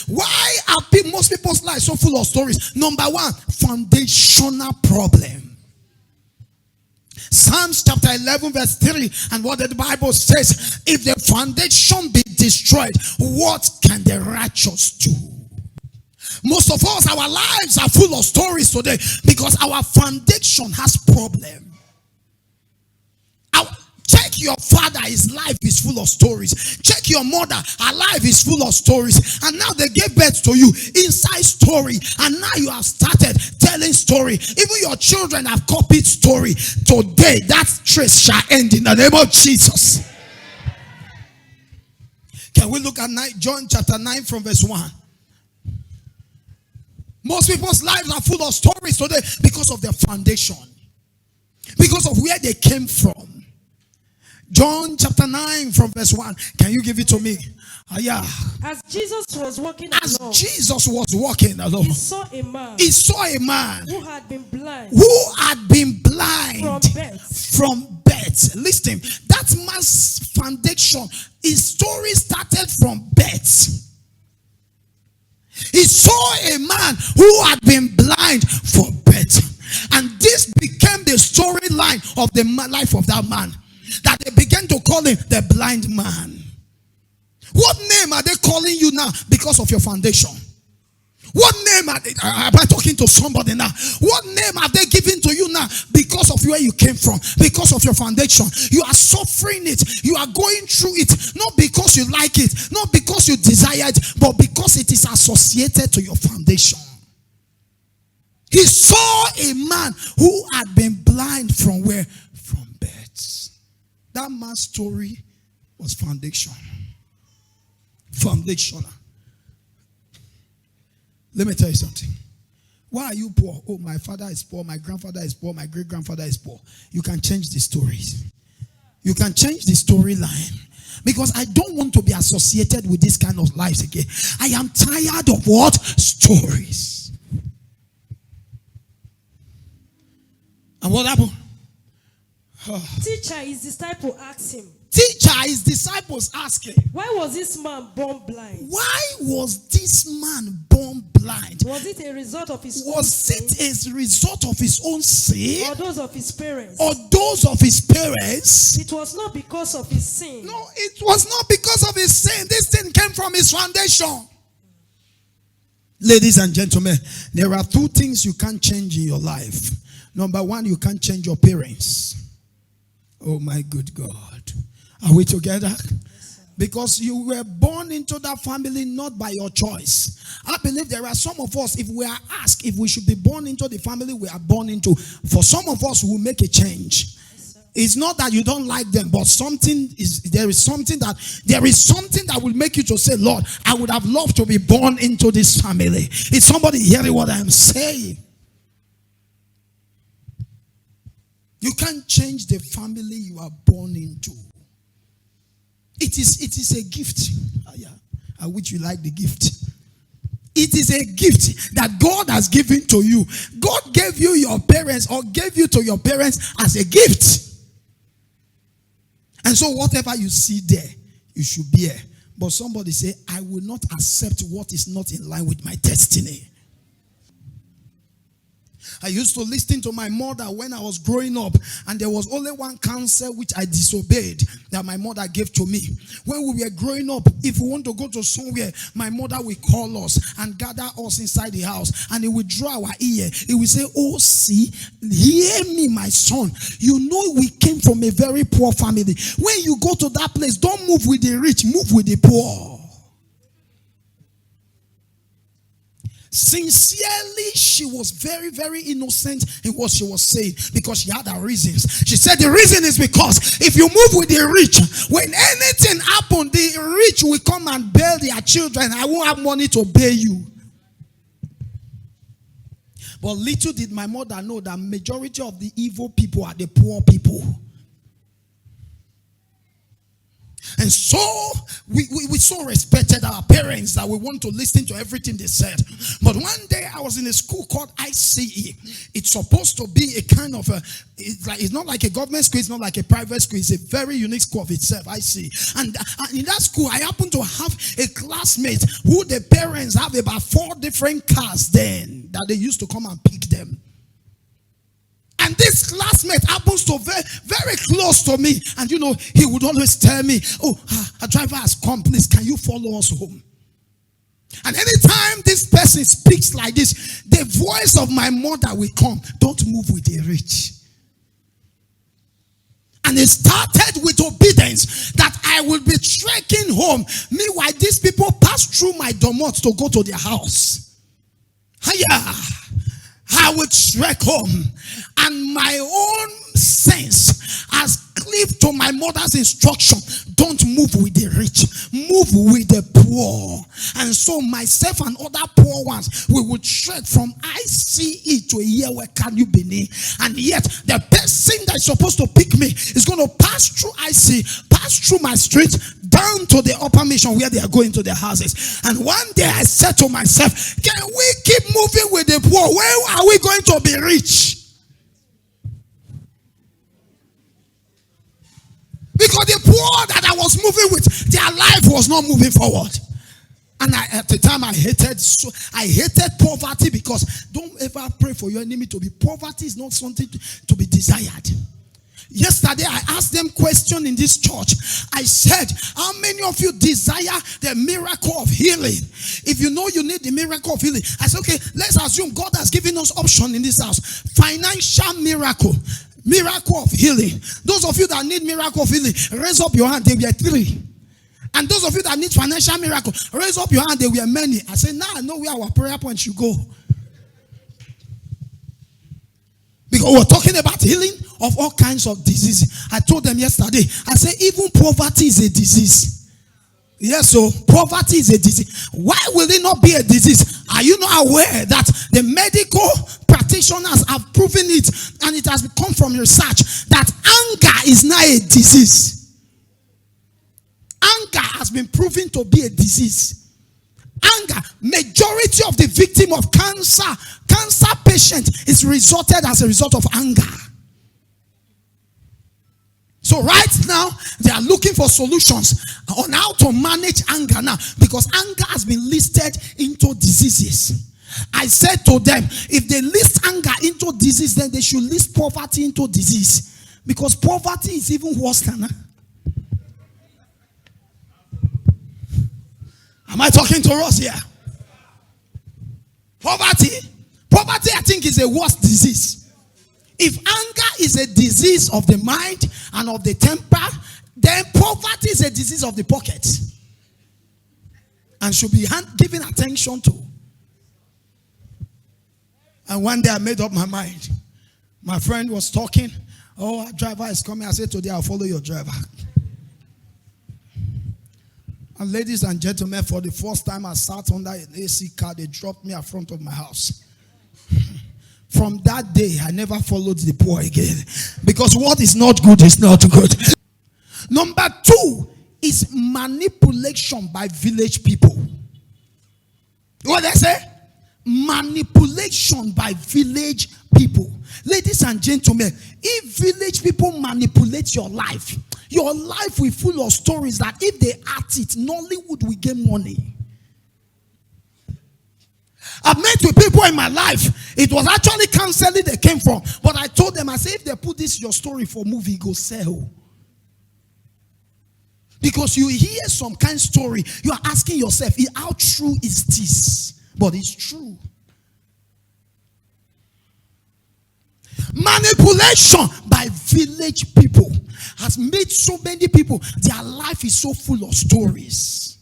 Why are most people's lives so full of stories? Number one, foundational problem. Psalms chapter 11 verse 3, and what the Bible says, if the foundation be destroyed, what can the righteous do? Most of us, our lives are full of stories today because our foundation has problem. Check your father, his life is full of stories. Check your mother, her life is full of stories. And now they gave birth to you, inside story. And now you have started telling story. Even your children have copied story. Today, that trace shall end in the name of Jesus. Can we look at John chapter 9 from verse 1? Most people's lives are full of stories today because of their foundation. Because of where they came from. John chapter 9 from verse 1. Can you give it to me? Yeah. As Jesus was walking along, he saw a man who had been blind from birth. Listen, that man's foundation, his story started from birth. He saw a man who had been blind from birth. And this became the storyline of the life of that man. That they began to call him the blind man. What name are they calling you now because of your foundation? What name am I talking to somebody now? What name have they given to you now because of where you came from? Because of your foundation. You are suffering it. You are going through it. Not because you like it. Not because you desire it. But because it is associated to your foundation. He saw a man who had been blind from where? From birth. That man's story was foundation. Foundational. Let me tell you something. Why are you poor? Oh, my father is poor, my grandfather is poor, my great-grandfather is poor. You can change the stories. You can change the storyline. Because I don't want to be associated with this kind of lives again. I am tired of what? Stories. And what happened? Teacher, his disciple asked him. Teacher, his disciples asked him. Why was this man born blind? Why was this man born blind? Was it a result of his own sin? Was it a result of his own sin? Or those of his parents? Or those of his parents? It was not because of his sin. No, it was not because of his sin. This thing came from his foundation. Ladies and gentlemen, there are two things you can't change in your life. Number one, you can't change your parents. Oh my good God. Are we together? Because you were born into that family not by your choice. I believe there are some of us, if we are asked if we should be born into the family we are born into, for some of us who will make a change. It's not that you don't like them, but there is something that will make you to say, Lord, I would have loved to be born into this family. Is somebody hearing what I am saying? You can't change the family you are born into. It is a gift. I wish you like the gift. It is a gift that God has given to you. God gave you your parents or gave you to your parents as a gift. And so whatever you see there, you should bear. But somebody say, I will not accept what is not in line with my destiny. I used to listen to my mother when I was growing up, and there was only one counsel which I disobeyed that my mother gave to me. When we were growing up, if we want to go to somewhere, my mother will call us and gather us inside the house, and it will draw our ear. It will say, oh, see, hear me, my son. You know we came from a very poor family. When you go to that place, don't move with the rich, move with the poor. Sincerely, she was very, very innocent in what she was saying because she had her reasons. She said the reason is because if you move with the rich, when anything happens, the rich will come and bail their children. I won't have money to bail you. But little did my mother know that majority of the evil people are the poor people. And so we so respected our parents that we want to listen to everything they said. But one day I was in a school called ICE. It's supposed to be a kind of it's not like a government school, it's not like a private school, it's a very unique school of itself, ICE. And in that school, I happened to have a classmate who the parents have about 4 different cars then that they used to come and pick them. And this classmate happens to very, very close to me. And he would always tell me, oh, a driver has come, please, can you follow us home? And anytime this person speaks like this, the voice of my mother will come, don't move with the rich. And it started with obedience that I will be trekking home. Meanwhile, these people pass through my domot to go to their house. Hiya! I would trek home, and my own sense has cleaved to my mother's instruction. Don't move with the rich, move with the poor. And so myself and other poor ones, we would trek from ICE to Yewe Kanubini. And yet the person that's supposed to pick me is going to pass through ICE, pass through my street, down to the upper mission where they are going to their houses. And one day I said to myself, can we keep moving with the poor? Where are we going to be rich? Because the poor that I was moving with, their life was not moving forward. And at the time I hated poverty, because don't ever pray for your enemy to be. Poverty is not something to be desired. Yesterday I asked them question in this church. I said, how many of you desire the miracle of healing? If you know you need the miracle of healing, I said, okay, let's assume God has given us option in this house. Financial miracle, miracle of healing. Those of you that need miracle of healing, raise up your hand. There were 3. And those of you that need financial miracle, raise up your hand. There were many. I said, now I know where our prayer point should go. Because we're talking about healing of all kinds of diseases. I told them yesterday, I said, even poverty is a disease. Yes, so poverty is a disease. Why will it not be a disease? Are you not aware that the medical practitioners have proven it, and it has come from research, that anger is now a disease? Anger has been proven to be a disease. Anger, majority of the victim of cancer patient is resulted as a result of anger. So right now, they are looking for solutions on how to manage anger now, because anger has been listed into diseases. I said to them, if they list anger into disease, then they should list poverty into disease, because poverty is even worse than that. Am I talking to us here? Poverty, I think, is a worse disease. If anger is a disease of the mind and of the temper, then poverty is a disease of the pocket, and should be given attention to. And one day I made up my mind. My friend was talking. Oh, our driver is coming. I said, today I'll follow your driver. And ladies and gentlemen, for the first time I sat under an AC car, they dropped me in front of my house. From that day, I never followed the poor again. Because what is not good is not good. Number 2 is manipulation by village people. What did I say? Manipulation by village people. Ladies and gentlemen, if village people manipulate your life will be full of stories that if they act it, Nollywood will get money. I've met with people in my life. It was actually counseling they came from. But I told them, I said, if they put this your story for movie, go sell. Because you hear some kind of story, you are asking yourself, how true is this? But it's true. Manipulation by village people has made so many people, their life is so full of stories.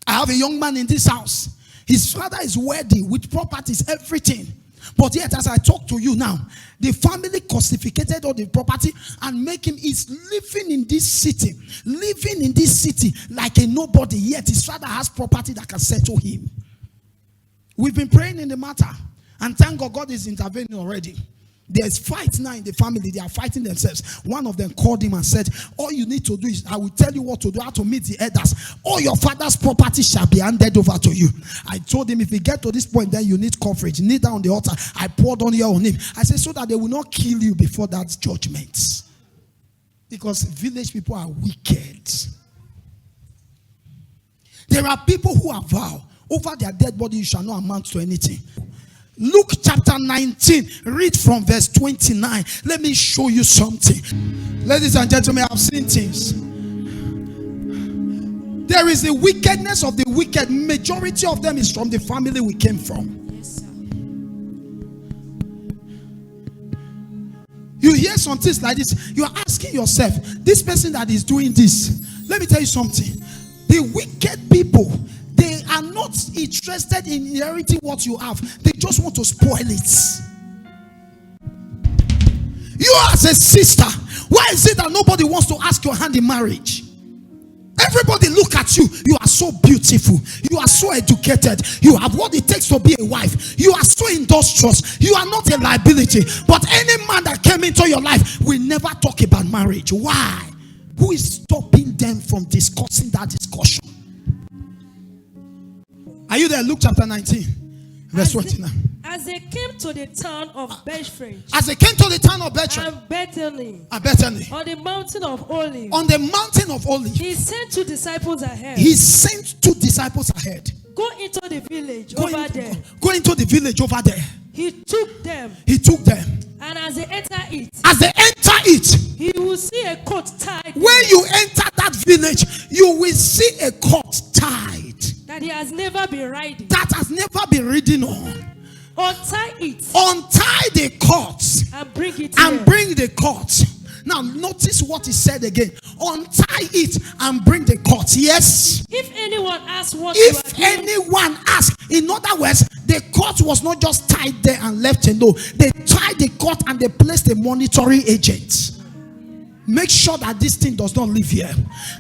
I have a young man in this house. His father is wealthy with properties, everything. But yet, as I talk to you now, the family cosificated all the property and make him is living in this city like a nobody. Yet his father has property that can settle him. We've been praying in the matter, and thank God, God is intervening already. There's fight now in the family. They are fighting themselves. One of them called him and said, all you need to do is, I will tell you what to do, how to meet the elders. All your father's property shall be handed over to you. I told him, if we get to this point, then you need coverage. Kneel down on the altar. I poured on here on him. I said, so that they will not kill you before that judgment. Because village people are wicked. There are people who have vowed, over their dead body you shall not amount to anything. Luke chapter 19, read from verse 29. Let me show you something. Ladies and gentlemen, I've seen things. There is the wickedness of the wicked. Majority of them is from the family we came from. Yes, sir. You hear some things like this. You are asking yourself, this person that is doing this, let me tell you something. The wicked people, they are not interested in inheriting what you have. They just want to spoil it. You as a sister, why is it that nobody wants to ask your hand in marriage? Everybody look at you. You are so beautiful. You are so educated. You have what it takes to be a wife. You are so industrious. You are not a liability. But any man that came into your life will never talk about marriage. Why? Who is stopping them from discussing that discussion? Are you there? Luke chapter 19, verse 29. As they came to the town of Bethphage, As they came to the town of Bethphage and Bethany, on the mountain of Olives, he sent 2 disciples ahead. He sent 2 disciples ahead. Go into the village over there. Go into the village over there. He took them. And as they enter it, he will see a coat tied. When you enter that village, you will see a coat tied. That he has never been riding. That has never been ridden on. Untie it. Untie the cords. And bring it and here. Bring the cords. Now notice what he said again. Untie it and bring the cords. Yes. If anyone asks what anyone asks, in other words, the cord was not just tied there and left alone. They tied the cord and they placed a monitoring agent. Make sure that this thing does not live here.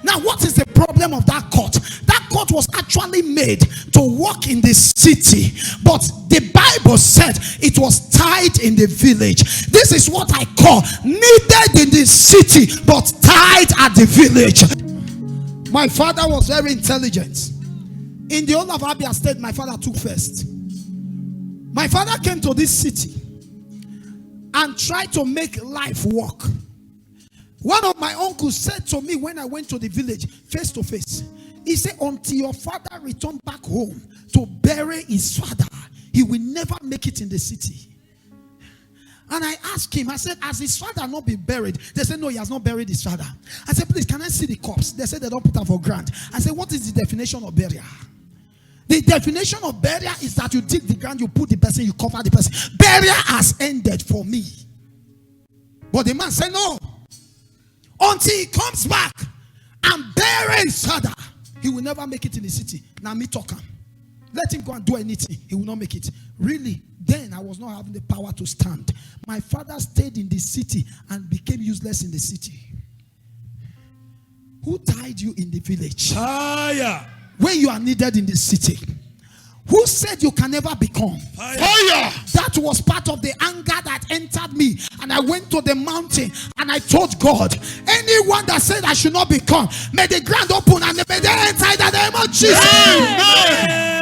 Now, what is the problem of that court? That court was actually made to work in the city, but the Bible said it was tied in the village. This is what I call needed in the city, but tied at the village. My father was very intelligent. In the whole of Abia State, my father took first. My father came to this city and tried to make life work. One of my uncles said to me when I went to the village face to face, he said, until your father returned back home to bury his father, he will never make it in the city. And I asked him, I said, has his father not been buried? They said, no, he has not buried his father. I said, please, can I see the corpse? They said they don't put her for grant. I said, what is the definition of burial? The definition of burial is that you dig the ground, you put the person, you cover the person. Burial has ended for me. But the man said, no. Until he comes back and buries his father, he will never make it in the city. Now me talk him. Let him go and do anything. He will not make it. Really, then I was not having the power to stand. My father stayed in the city and became useless in the city. Who tied you in the village? Fire. When you are needed in the city. Who said you can never become? Fire. That was part of the anger that entered me. And I went to the mountain and I told God, anyone that said I should not become, may the ground open and may they enter in the name of Jesus. Amen.